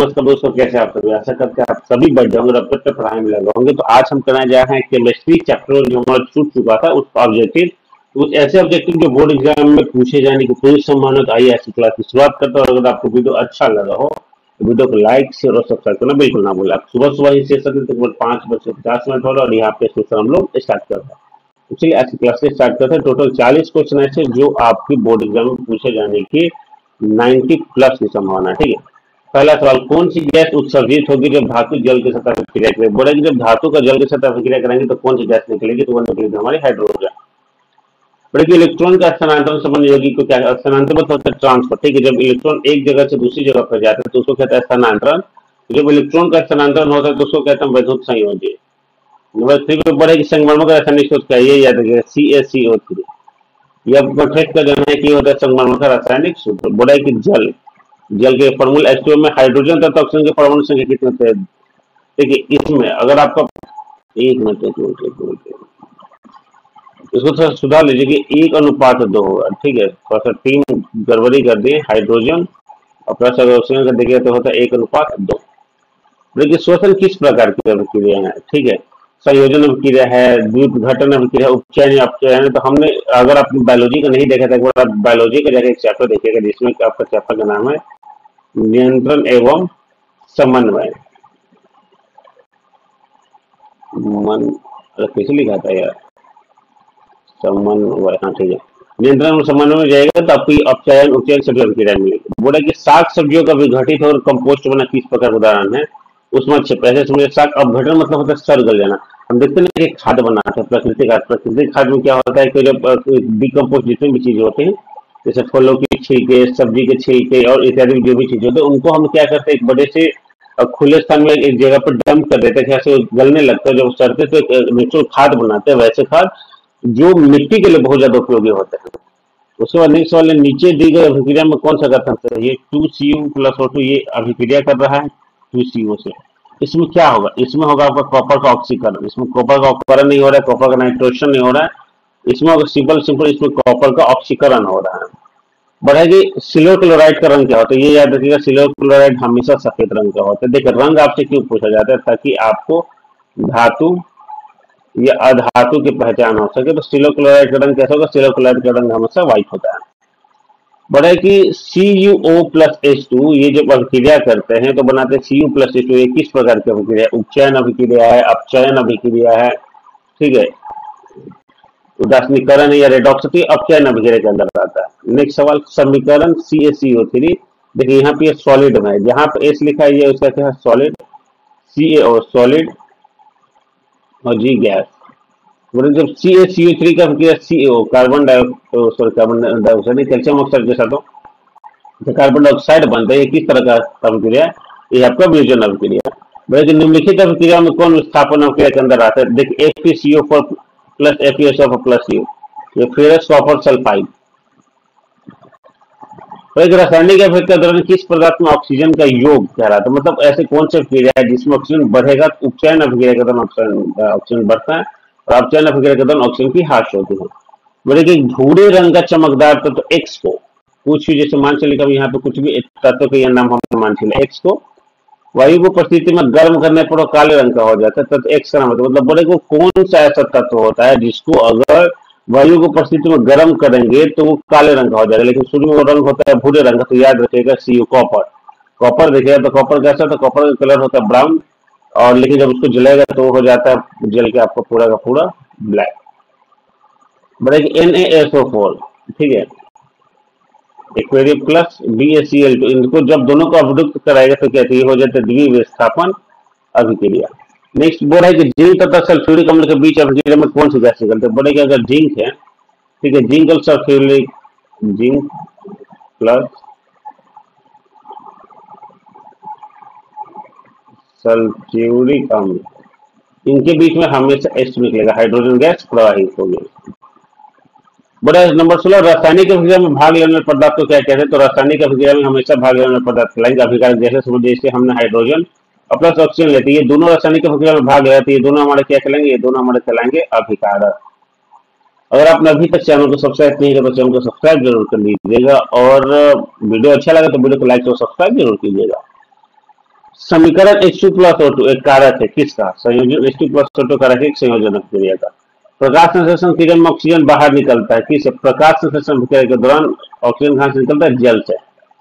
नमस्कार दोस्तों, कैसे आप सभी? आशा करते हैं आप सभी बढ़ जाओगे और अपने पढ़ाई में लगे होंगे। तो आज हम करने जा रहे हैं केमिस्ट्री चैप्टर जो हमारा छूट चुका था, उसका ऑब्जेक्टिव, कुछ ऐसे ऑब्जेक्टिव जो बोर्ड एग्जाम में पूछे जाने की पूरी संभावना। आइए ऐसी क्लास की शुरुआत करते हैं। और अगर आपको वीडियो अच्छा लगा हो तो वीडियो को लाइक शेयर और सब्सक्राइब करना बिल्कुल ना भूलें। आप सुबह सुबह ही सेशन तकरीबन 5:50 वाला, और यहाँ पे सेशन हम लोग स्टार्ट करते हैं। तो चलिए ऐसी क्लास से स्टार्ट करते हैं। टोटल 40 क्वेश्चन ऐसे जो आपकी बोर्ड एग्जाम में पूछे जाने की 90 प्लस की संभावना है। ठीक है, पहला सवाल, कौन सी गैस उत्सर्जित होगी जब धातु जल के सतह पर क्रिया करेगी? बोलेगी जब धातु का जल के सतह पर क्रिया करेंगे तो कौन सी गैस निकलेगी? तो वो निकलेगी हमारी हाइड्रोजन। बोलेगी इलेक्ट्रॉन का स्थानांतरण संबंध योगी को क्या स्थानांतरण होता है? ट्रांसफर। ठीक है, जब इलेक्ट्रॉन एक जगह से दूसरी जगह पर जाता है तो उसको कहता है स्थानांतरण। जब इलेक्ट्रॉन का स्थानांतरण होता है तो उसको कहते हैं वैद्युत संयोजी। नंबर 3 पे बढ़ेगी संगमरमर का रासायनिक सूत्र क्या है? ये याद रखिएगा, CaCO3। ये आपको ट्रेस कर देना है कि होता है संगमरमर का रासायनिक सूत्र। बोला कि जल जल के फॉर्मूला H2O में हाइड्रोजन तथा ऑक्सीजन के परमाणु संख्या कितने थे? देखिए इसमें अगर आपका एक मिनट इसको थोड़ा सुधार लीजिए कि 1:2 होगा। ठीक है, थोड़ा सा 3 गड़बड़ी कर दिए, हाइड्रोजन और प्लस अगर ऑक्सीजन का देखिए तो होता है 1:2। देखिए श्वसन किस प्रकार की अभिक्रिया है? ठीक है, संयोजन अभिक्रिया है, द्विघटन अभिक्रिया, उपचयन अपचयन। तो हमने अगर आपने बायोलॉजी का नहीं देखा था, एक बार आप बायोलॉजी का जाकर एक चैप्टर देखिएगा जिसमें आपका चैप्टर का नाम है नियंत्रण एवं समन्वय। मन कैसे लिखा था यार? समन्वय, हाँ ठीक है। नियंत्रण और समन्वय में जाएगा तो आपको अपचयन उपचयन सभी अभिक्रिया मिलेगी। बोला कि साग सब्जियों का विघटित और कंपोस्ट बना किस प्रकार का उदाहरण है? उसमें अच्छे पैसे समझे। साग अपघटन मतलब होता है सड़ गल जाना। हम देखते हैं कि खाद बनाते हैं प्राकृतिक खाद। प्राकृतिक खाद में क्या होता है कि जब डिकम्पोस्ट जितनी भी चीजें होती हैं, जैसे फलों की छिलके, सब्जी के छिलके और इत्यादि जो भी चीजें होती है, उनको हम क्या करते हैं एक बड़े से खुले स्थान में एक जगह पर डंप कर देते हैं, जैसे गलने लगता है। जब सड़ते तो एक नेचुरल खाद बनाते हैं, वैसे खाद जो मिट्टी के लिए बहुत ज्यादा उपयोगी होते हैं। उसके बाद नेक्स्ट सवाल है, नीचे दी गई अभिक्रिया में कौन सा कथन है? ये 2Cu+O2 ये अभिक्रिया कर रहा है 2CO से। इसमें क्या होगा? इसमें होगा आपका कॉपर का ऑक्सीकरण। इसमें कॉपर का ऑक्सीकरण नहीं हो रहा है, कॉपर का नाइट्रोजन नहीं हो रहा है। इसमें अगर सिंपल इसमें कॉपर का ऑक्सीकरण हो रहा है। बढ़ेगी सिल्वर क्लोराइड का रंग क्या होता है? ये याद रखिएगा, सिल्वर क्लोराइड हमेशा सफेद रंग का होता है। देखिए रंग आपसे क्यों पूछा जाता है? ताकि आपको धातु या अधातु की पहचान हो सके। तो सिल्वर क्लोराइड का रंग कैसा होगा? सिल्वर क्लोराइड का रंग हमेशा व्हाइट होता है। बढ़े कि CuO+H2 ये जब अभिक्रिया करते हैं तो बनाते हैं Cu+H2। ये किस प्रकार की अभिक्रिया है? उपचयन अभिक्रिया है, अपचयन अभिक्रिया है। ठीक है, उदासीनीकरण या रेडॉक्स अपचयन अभिक्रिया के अंदर आता है। नेक्स्ट सवाल, समीकरण CaCO3। देखिए यहाँ पे सॉलिड में है, जहां पे S लिखा है ये उसका क्या है? सॉलिड, Ca सॉलिड और G गैस। जब CaCO3 का अभिक्रिया CO carbon dioxide calcium oxide के साथ हो तो कार्बन डाइऑक्साइड बनता है। ये किस तरह का अभिक्रिया? ये आपका वियोजन अभिक्रिया। भाई निम्नलिखित अभिक्रिया में कौन विस्थापन अभिक्रिया के अंदर आता है? देखिए FeCO4+ FeSO4+U, ये फेरस कॉपर सल्फाइड। एक रासायनिक अभिक्रिया के दौरान किस पदार्थ में ऑक्सीजन का योग कहलाता है? मतलब ऐसे कौन सी अभिक्रिया है जिसमें ऑक्सीजन बढ़ेगा? उपचयन अभिक्रिया के दौरान ऑक्सीजन बढ़ता है और अपचयन अभिक्रिया के दौरान ऑक्सीजन की ह्रास होती है। बोले कि भूरे रंग का चमकदार तत्व X को कुछ भी, जैसे मान चलिए कभी यहाँ पे कुछ भी तत्व का यह नाम हम मान चले X को, वायु को परिस्थिति में गर्म करने पर वो काले रंग का हो जाता है। तत्व X का नाम मतलब बोले को कौन सा ऐसा तत्व होता है जिसको अगर वायु को परिस्थिति में गर्म करेंगे तो वो काले रंग का हो जाएगा, लेकिन शुरू में वो रंग होता है भूरे रंग का। तो याद रखिएगा Cu कॉपर। कॉपर देखिएगा तो कॉपर कैसा था? कॉपर का कलर होता है ब्राउन, और लेकिन जब उसको जलाएगा तो हो जाता है जल के आपको पूरा का पूरा ब्लैक। बढ़ेगी NaSO4। ठीक है, एक्वेरियम प्लस BaCl2, इनको जब दोनों को अवरुद्ध कराएगा तो क्या हो जाता है? द्विविस्थापन अभिक्रिया। नेक्स्ट बोल रहा है कि जिंक तथा सल्फ्यूरिक अम्ल के बीच अभिक्रिया में कौन सी गैस निकलती है? बोले कि अगर जिंक है, ठीक है, जिंक और सल्फ्यूरिक, जिंक प्लस सल्फ्यूरिक अम्ल, इनके बीच में हमेशा H निकलेगा, हाइड्रोजन गैस प्रवाहित होगी। बड़ा नंबर 16, रासायनिक अभिक्रिया में भाग लेने वाले पदार्थ को क्या कहते हैं? तो रासायनिक अभिक्रिया में हमेशा भाग लेने वाले पदार्थ कहलाएंगे अभिकारक। जैसे समझिए जैसे हमने हाइड्रोजन और प्लस ऑक्सीजन लेते हैं, ये दोनों रासायनिक अभिक्रिया में भाग लेते हैं, ये दोनों हमारे क्या कहलाएंगे? ये दोनों हमारे कहलाएंगे अभिकारक। अगर आपने अभी तक चैनल को सब्सक्राइब नहीं किया तो चैनल को सब्सक्राइब जरूर कर लीजिएगा, और वीडियो अच्छा लगा तो वीडियो को लाइक और सब्सक्राइब जरूर कीजिएगा। समीकरण H2 प्लस O2 एक कारक है, किसका? संयोजन H2 प्लस O2 कारक है, एक संयोजन क्रिया का। प्रकाश संश्लेषण क्रिया में ऑक्सीजन बाहर निकलता है, किस? प्रकाश संश्लेषण क्रिया के दौरान ऑक्सीजन कहां से निकलता है? जल से।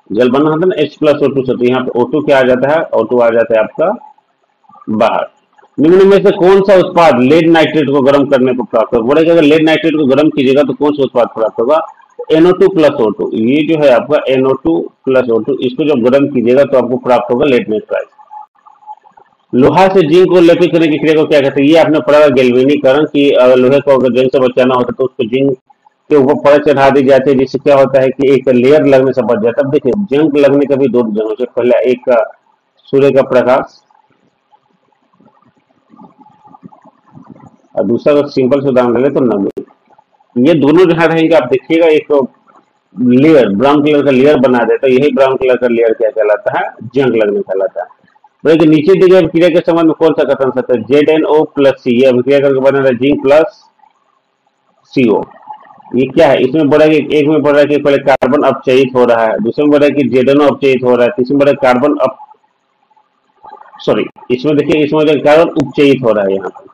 जल बना होता है ना H प्लस O2 से, तो यहाँ पे O2 क्या आ जाता है? O2 आ जाता है आपका बाहर। निम्न में से कौन सा उत्पाद लेड नाइट्रेट को गर्म करने पर प्राप्त होगा? बोले कि अगर लेड नाइट्रेट को गर्म कीजिएगा तो कौन सा उत्पाद प्राप्त होगा? NO2 plus O2। ये जो है आपका NO2 प्लस O2, इसको जब गर्म कीजिएगा तो आपको प्राप्त होगा लेड नाइट्राइड। लोहा से जिंक को लेपित करने की क्रिया को क्या कहते हैं? ये आपने पढ़ा गैल्वेनीकरण की, अगर लोहे को अगर जंग से बचाना होता है तो उसको जिंक के ऊपर परत चढ़ा दी जाती है, जिससे क्या होता है कि एक लेयर लगने से बच जाता है। अब देखिए जंग लगने का भी दो जंग होते हैं, पहला एक का सूर्य का प्रकाश और दूसरा अगर सिंपल से उदाहरण ले तो नमी। ये दोनों जहां रहेंगे आप देखिएगा एक लेयर ब्राउन कलर का लेयर बना देता है, यही ब्राउन कलर का लेयर क्या कहलाता है? जंग लगने कहलाता है। तो नीचे दी गई अभिक्रिया के संबंध में कौन सा कथन सत्य है? ZnO प्लस सी, ये अभिक्रिया करके बना रहा है जिंक प्लस CO। ये क्या है? इसमें बोला कि एक में बोल रहा है कि पहले कार्बन अपचयित हो रहा है, दूसरे में बोल रहा है कि ZnO अपचयित हो रहा है, तीसरे में बोल रहा है कार्बन इसमें देखिए इसमें कार्बन उपचयित हो रहा है। यहाँ पर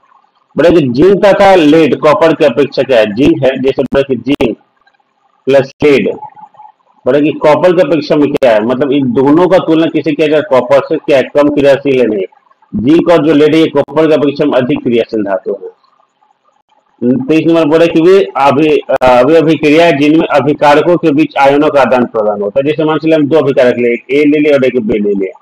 बोला कि जिंक तथा लेड कॉपर की अपेक्षा क्या है? जिंक है, जैसे बोला कि जिंक प्लस लेड, बोला कि कॉपर की अपेक्षा में क्या है? मतलब इन दोनों का तुलना किसे किया जाए? कॉपर से। क्या है? कम क्रियाशील है नहीं। जिंक और जो लेड है ये कॉपर की अपेक्षा में अधिक क्रियाशील धातु है। 23 नंबर बोला कि वे अभिक्रिया है जिनमें अभिकारकों के बीच आयनों का आदान प्रदान होता है। जैसे मान चलिए हम दो अभिकारक ले, एक ए ले लिया और एक बी ले लिया।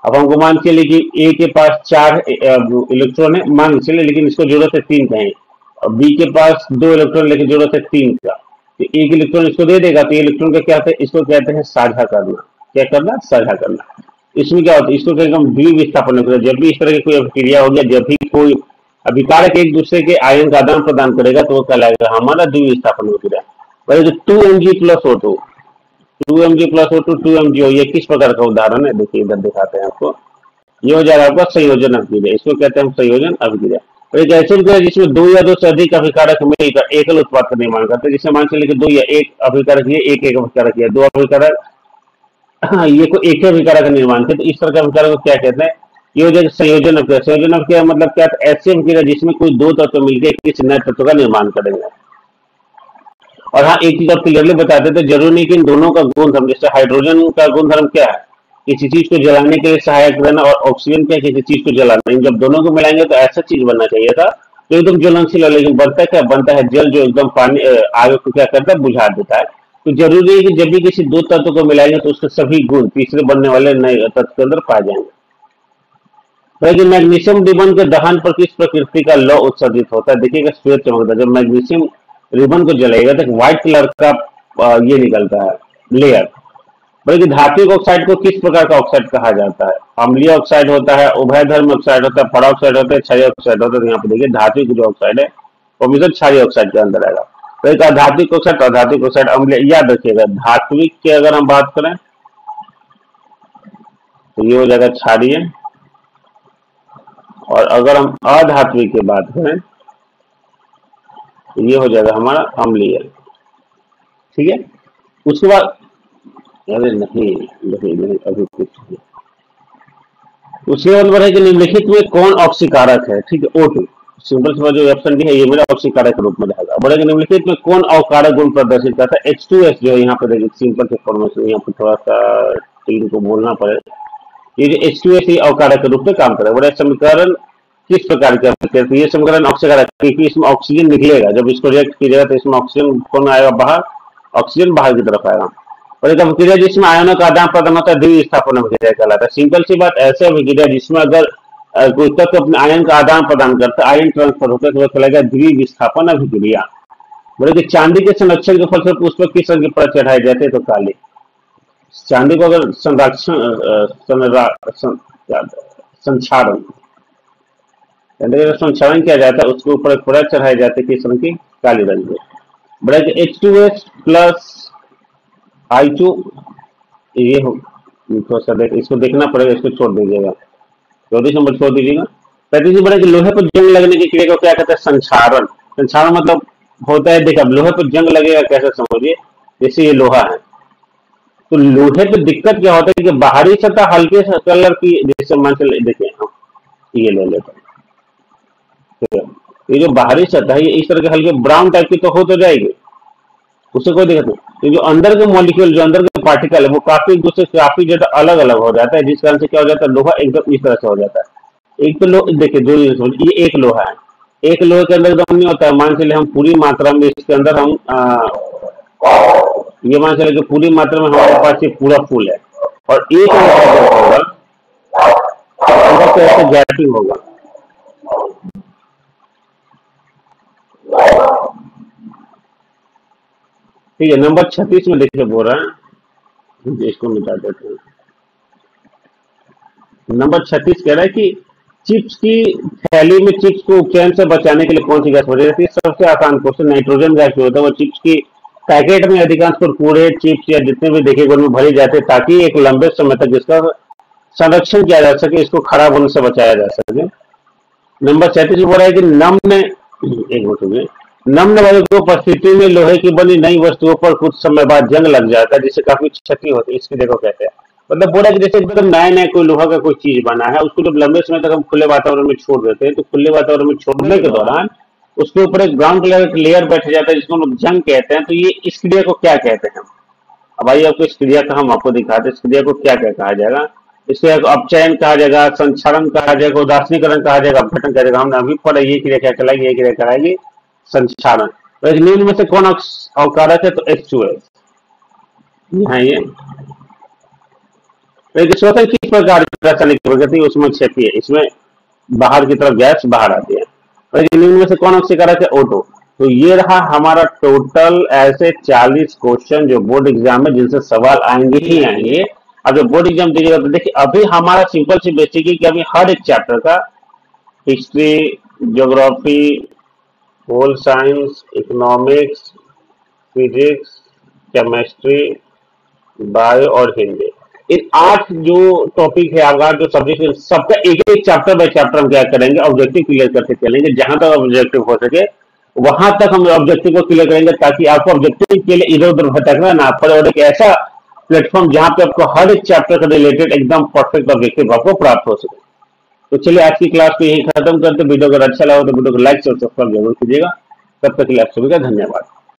अब हमको मान चलिए कि ए के पास 4 इलेक्ट्रॉन है, मान चलिए, लेकिन इसको जरूरत है 3 का है, और बी के पास 2 इलेक्ट्रॉन लेकिन जरूरत है 3 का, तो एक इलेक्ट्रॉन इसको दे देगा। तो इलेक्ट्रॉन का क्या होता है? इसको कहते हैं साझा करना। क्या करना? साझा करना। इसमें क्या होता है? इसको कहेंगे हम द्विविस्थापन होता है। जब भी इस तरह की कोई अभिक्रिया होगी, जब भी कोई अभिकारक एक दूसरे के आयन का आदान प्रदान करेगा तो वो कहलाएगा हमारा द्विविस्थापन अभिक्रिया। वही 2Mg plus O2, 2Mg plus O2 2MgO, ये किस प्रकार का उदाहरण है? देखिए इधर दिखाते हैं आपको। ये हो जाएगा आपका संयोजन अभिक्रिया, इसको कहते हैं हम संयोजन अभिक्रिया। और एक ऐसी अभिक्रिया जिसमें 2 या 2 से अधिक अभिकारक मिलकर एकल उत्पाद का निर्माण करते हैं। जिससे मान चलिए कि 2 या 1 अभिकारक ये, एक अभिकारक ये, 2 अभिकारक ये को एक ही अभिकारक का निर्माण करते, तो इस तरह के अभिकारक को क्या कहते हैं? ये हो जाएगा संयोजन अभिक्रिया। संयोजन अभिक्रिया मतलब क्या? ऐसी अभिक्रिया जिसमें कोई 2 तत्व मिलकर किसी नए तत्व का निर्माण करेंगे। और हाँ, एक चीज आप क्लियरली बता देते, जरूरी नहीं कि इन दोनों का गुणधर्म, जैसे हाइड्रोजन का गुणधर्म क्या है? किसी चीज को जलाने के लिए सहायक रहना, और ऑक्सीजन क्या? किसी चीज को जलाना। इन जब दोनों को मिलाएंगे तो ऐसा चीज बनना चाहिए था तो एकदम ज्वलनशील है, लेकिन बनता क्या? बनता है जल, जो एकदम पानी आग को क्या करता है? बुझा देता है। तो जरूरी है कि जब भी किसी 2 तत्व को मिलाएंगे तो उसके सभी गुण तीसरे बनने वाले नए तत्व के अंदर पाए जाएंगे। लेकिन मैग्नीशियम रिबन के दहन पर किस प्रकृति का लौ उत्सर्जित होता है? देखिएगा श्वेत चमकता है। जब मैग्नीशियम रिबन को जलाएगा तो व्हाइट कलर का ये निकलता है लेयर। बल्कि धात्विक ऑक्साइड को किस प्रकार का ऑक्साइड कहा जाता है? अम्लीय ऑक्साइड होता है, उभयधर्मी ऑक्साइड होता है, पराऑक्साइड होता है, क्षारीय ऑक्साइड होता है। यहाँ पे देखिए धात्विक जो ऑक्साइड है वो हमेशा क्षारीय ऑक्साइड के अंदर आएगा। तो एक अधात्विक ऑक्साइड, अधात्विक ऑक्साइड, अम्लीय। याद रखिएगा धात्विक की अगर हम बात करें तो ये हो जाएगा क्षारीय, और अगर हम अधात्विक की बात करें तो ये हो जाएगा हमारा अम्लीय। ठीक है, उसके बाद अरे नहीं नहीं नहीं अभी कुछ नहीं। उसके बाद बढ़े कि निम्नलिखित में कौन ऑक्सीकारक है? ठीक है, O2 सिंपल से जो ऑप्शन डी है ये मेरा ऑक्सीकारक के रूप में रहेगा। बढ़े कि निम्नलिखित में कौन अवकारक गुण प्रदर्शित करता है? H2S जो है यहाँ पे देखिए सिंपल से फॉर्मेशन, यहाँ पे थोड़ा सा टीम को बोलना पड़ेगा। ये जो H2S ये अवकारक के रूप में काम करेगा। बड़े समीकरण किस प्रकार के? ये समीकरण ऑक्सीकारक, क्योंकि इसमें ऑक्सीजन निकलेगा, जब इसको रिएक्ट कीजिएगा तो इसमें ऑक्सीजन कौन आएगा? बाहर, ऑक्सीजन बाहर की तरफ आएगा। और एक अभिक्रिया जिसमें आयनों का आदान प्रदान होता है द्विविस्थापन अभिक्रिया कहलाता है। सिंपल सी बात, ऐसे अभिक्रिया जिसमें अगर कोई तत्व अपने आयन का आदान प्रदान करता है, आयन ट्रांसफर होता है, तो वह कहलाएगा द्विविस्थापन अभिक्रिया। बोले कि चांदी के संरक्षण के फलस्वरूप उस पर किस रंग की परत चढ़ाई जाती है? तो काली। चांदी को अगर संक्षारण किया जाता है, उसके ऊपर एक परत चढ़ाई जाती है किस रंग की? काली रंग की। बोले कि H2S प्लस I2 ये हो, थोड़ा सा इसको देखना पड़ेगा, इसको छोड़ दीजिएगा, 24 नंबर छोड़ दीजिएगा। 35 नंबर कि लोहे पर जंग लगने की क्रिया को क्या कहते हैं? संक्षारण। संक्षारण मतलब होता है, देखिए अब लोहे पर जंग लगेगा कैसे समझिए, जैसे ये लोहा है, तो लोहे पे दिक्कत क्या होता है कि बाहरी सतह हल्के से कलर की, जैसे मान चले देखिए हम ये ले लेते हैं, ठीक है, ये जो बाहरी सतह है ये इस तरह के हल्के ब्राउन टाइप की तो हो तो जाएगी, उससे कोई दिक्कत नहीं। तो जो अंदर के मॉलिक्यूल, जो अंदर के पार्टिकल है वो काफी एक दूसरे से काफी ज्यादा अलग अलग हो जाता है, जिस कारण से क्या हो जाता है, लोहा एकदम इस तरह से हो जाता है। एक तो देखिए दो ये एक लोहा है, एक लोहे के अंदर एकदम नहीं होता है, मान चले हम पूरी मात्रा में इसके अंदर हम ये मान चले कि पूरी मात्रा में हमारे पास ये पूरा फूल है, और एक होगा तो ऐसे गैपिंग होगा। ठीक है, नंबर 36 में देखिए बोल रहा है, इसको मिटा देते हैं। नंबर 36 कह रहा है कि चिप्स की थैली में चिप्स को उपचयन से बचाने के लिए कौन सी गैस भरी जाती है? सबसे आसान क्वेश्चन, नाइट्रोजन गैस जो होता है वो चिप्स की पैकेट में अधिकांश कुरकुरे चिप्स या जितने भी देखे उनमें भरे जाते हैं, ताकि एक लंबे समय तक इसका संरक्षण किया जा सके, इसको खराब होने से बचाया जा सके। नंबर 37 बोल रहा है कि नम्न वायु की उपस्थिति में लोहे की बनी नई वस्तुओं पर कुछ समय बाद जंग लग जाता है, जिससे काफी क्षति होती है, इसकी देखो कहते हैं। मतलब बोला कि जैसे एकदम नया नया कोई लोहा का कोई चीज बना है, उसको जब लंबे समय तक हम खुले वातावरण में छोड़ देते हैं, तो खुले वातावरण में छोड़ने के दौरान उसके ऊपर एक ग्राउंड लेयर बैठ जाता है, जिसको हम लोग जंग कहते हैं। तो ये इस क्रिया को क्या कहते हैं? अब आइए आपको इस क्रिया का हम आपको दिखाते हैं, इस क्रिया को क्या क्या कहा जाएगा। इसको अपचयन कहा जाएगा, संक्षारण कहा जाएगा, उदासीनीकरण कहा जाएगा, अपघटन कहा जाएगा। हमने अभी पढ़ा ये क्रिया क्या कहलाएगी, ये क्रिया कहलाएगी संक्षारण। तो निम्न में से कौन अवकारक है? तो H2S। यहाँ ये श्वसन किस प्रकार की रासायनिक प्रकृति उसमें क्षति है, इसमें बाहर की तरफ गैस बाहर आती है। और निम्न में से कौन ऑक्सीकारक है? O2। तो ये रहा हमारा टोटल ऐसे 40 क्वेश्चन जो बोर्ड एग्जाम में जिनसे सवाल आएंगे ही आएंगे। अब जब बोर्ड एग्जाम दीजिएगा तो देखिए अभी हमारा सिंपल सी बेसिक है कि अभी हर एक चैप्टर का history, geography, pol science, economics, physics, chemistry, bio और हिंदी, इन 8 जो टॉपिक है, आपका जो सब्जेक्ट है, सबका एक एक चैप्टर बाय चैप्टर हम क्या करेंगे, ऑब्जेक्टिव क्लियर करते चलेंगे। जहां तक ऑब्जेक्टिव हो सके वहां तक हम ऑब्जेक्टिव को क्लियर करेंगे, ताकि आपको ऑब्जेक्टिव के लिए इधर उधर भटकना ना पड़े, और एक ऐसा प्लेटफॉर्म जहां पे आपको हर एक चैप्टर का रिलेटेड एकदम परफेक्ट ऑब्जेक्टिव आपको प्राप्त हो सके। तो चलिए आज की क्लास को यही खत्म करते। वीडियो अगर अच्छा लगा तो वीडियो को लाइक और सब्सक्राइब जरूर कीजिएगा। तब तक के लिए आप सभी का धन्यवाद।